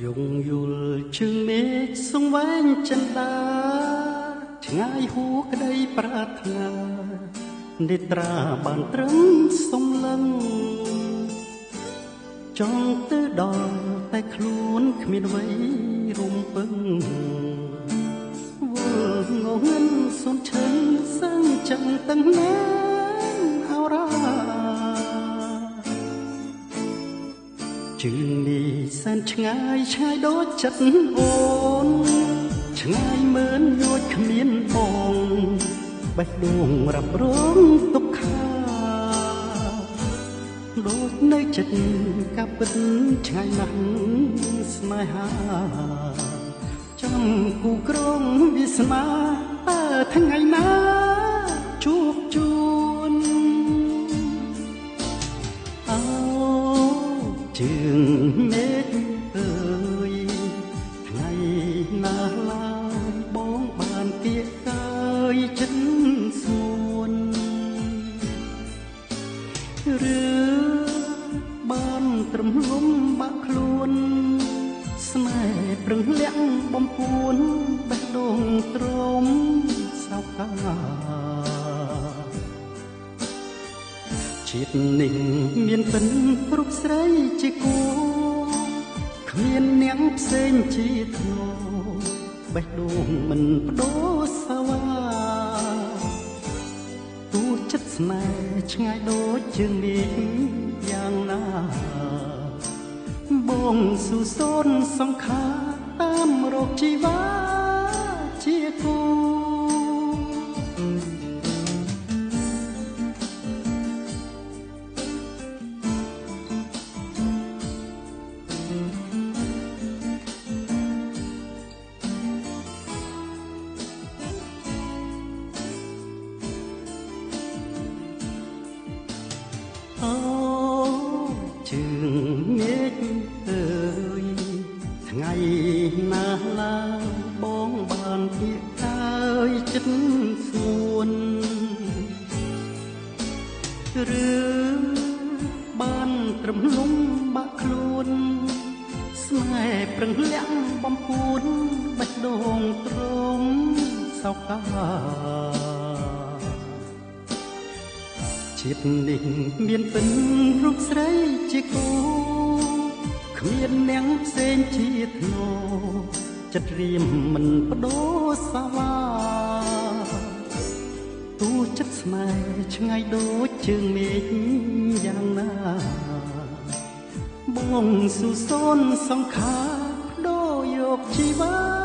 យងយល់ជើងមេឃសង្វែងចិនដាឆ្ងាយហួក្តីប្រាថ្នានេត្រាបានត្រឹមសំឡឹងចង់ទៅដល់តែខ្លួនគ្មានអ្វីរំពឹងវល់ងងឹងសុនឈឹងសឹងចឹងទាំងណាអរ៉ាជើងនេះសែនឆ្ងាយឆ្ងាយដូចចិត្តអូនឆ្ងាយមើលយោជគ្មានបងបេះដូងរ៉ាប់រងទុកខាដូចនៅចិត្តកាពិតឆ្ងាយណាស់ស្នេហាចាំគូក្រងវាស្នាតើថ្ងៃណាជួបជួនអោជើងមេឃអើយថ្ងៃណាឡើយបងបានពាក្យកាយចិត្តស្ងួនឬបានត្រឹមលំបាក់ខ្លួនស្នេហ៍ប្រឹងលាក់បំពួនបេះដូងទ្រាំសោកាជាតិនេះមានពិនរូបស្រីជាគូគ្មាននាងផ្សេងជាធ្នោបេះដូងមិនបដូរសាវាទូចិត្តស្នេហ៍ឆ្ងាយដូចជើងមេឃយ៉ាងណាបងស៊ូសូនសង្ខារតាមរកជីវ៉ាជាគូអូជើងមេឃអើយថ្ងៃណាឡើយបងបានពាក្យកាយចិត្តស្ងួនឬបានត្រឹមលំបាក់ខ្លួនស្នេហ៍ប្រឹងលាក់បំពួនបេះដូងទ្រាំសោកាជាតិនេះមានពិនរូបស្រីជាគូគ្មាននាងផ្សេងជាធ្នោចិត្តរៀមមិនបដូរសាវាទូចិត្តស្នេហ៍ឆ្ងាយដូចជើងមេឃយ៉ាងណាបងស៊ូសូនសង្ខារបដូរយកជីវ៉ា